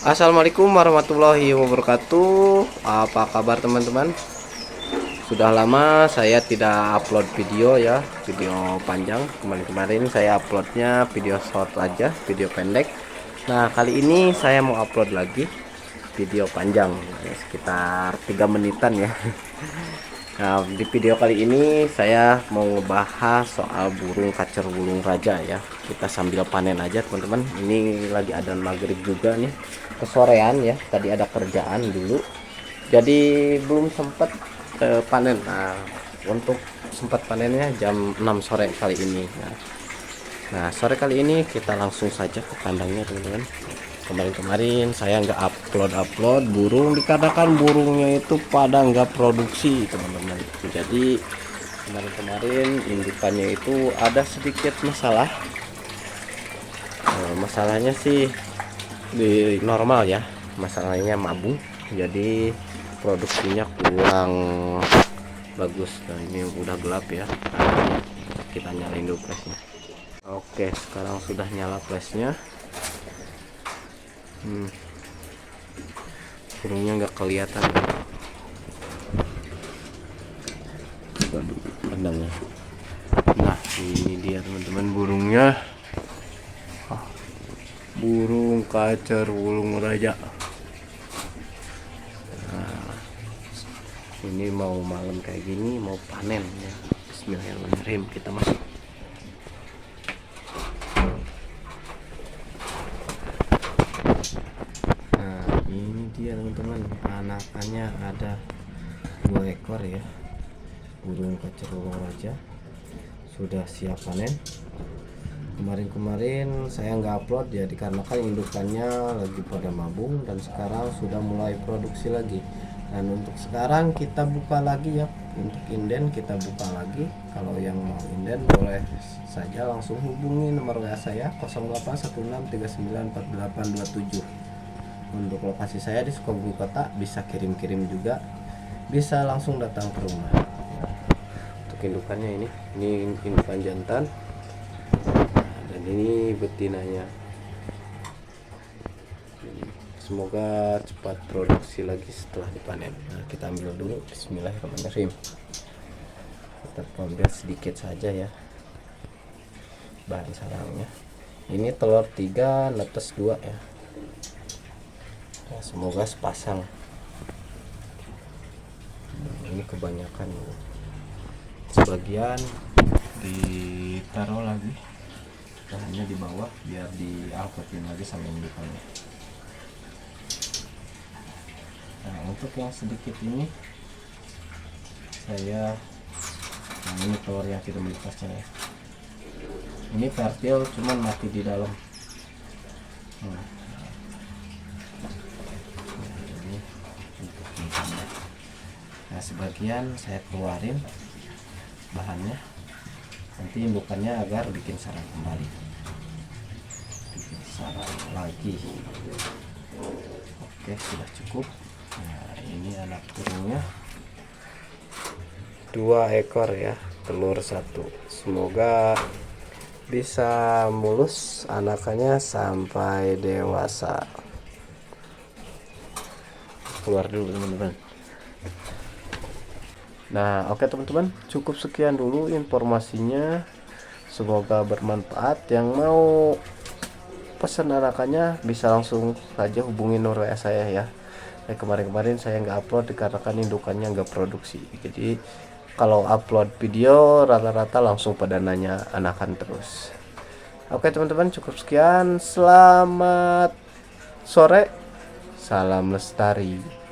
Assalamualaikum warahmatullahi wabarakatuh. Apa kabar teman-teman? Sudah lama saya tidak upload video ya, video panjang. Kemarin-kemarin saya uploadnya video short aja, video pendek. Nah, kali ini saya mau upload lagi video panjang, sekitar 3 menitan ya. Nah, di video kali ini saya mau ngebahas soal burung kacer wulung raja ya. Kita sambil panen aja teman-teman. Ini lagi adzan maghrib juga nih, kesorean ya. Tadi ada kerjaan dulu, jadi belum sempat panen. Nah, untuk sempat panennya jam 6 sore kali ini. Nah, sore kali ini kita langsung saja ke kandangnya teman-teman. Kemarin-kemarin saya nggak upload burung, dikatakan burungnya itu pada nggak produksi teman-teman. Jadi kemarin-kemarin indukannya itu ada sedikit masalah. Masalahnya sih di normal ya, masalahnya mabung, jadi produksinya kurang bagus. Dan ini udah gelap ya. Nah, kita nyalain dulu flashnya. Oke, sekarang sudah nyala flashnya. Burungnya nggak kelihatan. Coba dulu kandangnya. Nah, ini dia teman-teman burungnya. Burung kacer wulung raja. Nah, ini mau malam kayak gini mau panen ya. Bismillahirrahmanirrahim, kita masuk. Ini dia teman-teman, anakannya ada 2 ekor ya, burung kacer wulung raja, sudah siap panen. Kemarin saya nggak upload ya dikarenakan indukannya lagi pada mabung, dan sekarang sudah mulai produksi lagi. Dan untuk sekarang kita buka lagi ya, untuk inden kita buka lagi. Kalau yang mau inden boleh saja langsung hubungi nomor WA saya 0816394827. Untuk lokasi saya di Sukabumi Kota, bisa kirim-kirim juga, bisa langsung datang ke rumah. Untuk indukannya ini indukan jantan, dan ini betinanya. Semoga cepat produksi lagi setelah dipanen. Nah, kita ambil dulu. Bismillahirrahmanirrahim. Kita ambil sedikit saja ya bahan sarangnya. Ini telur 3, netes 2 ya. Nah, semoga sepasang. Ini kebanyakan, sebagian ditaruh lagi bahannya di bawah biar diangkutin lagi sama indukannya. Nah, untuk yang sedikit ini ini telur yang kita melepasnya ya. Ini fertil cuman mati di dalam. Nah, sebagian saya keluarin bahannya, nanti indukannya agar bikin sarang kembali, bikin sarang lagi. Oke, sudah cukup. Nah, ini anak burungnya 2 ekor ya, telur 1. Semoga bisa mulus anakannya sampai dewasa. Keluar dulu teman-teman. Nah, oke teman-teman, cukup sekian dulu informasinya. Semoga bermanfaat. Yang mau pesan anakannya bisa langsung saja hubungi nomor WA saya ya. Kemarin-kemarin saya nggak upload dikarenakan indukannya nggak produksi. Jadi kalau upload video rata-rata langsung pada nanya anakan terus. Oke teman-teman, cukup sekian. Selamat sore. Salam lestari.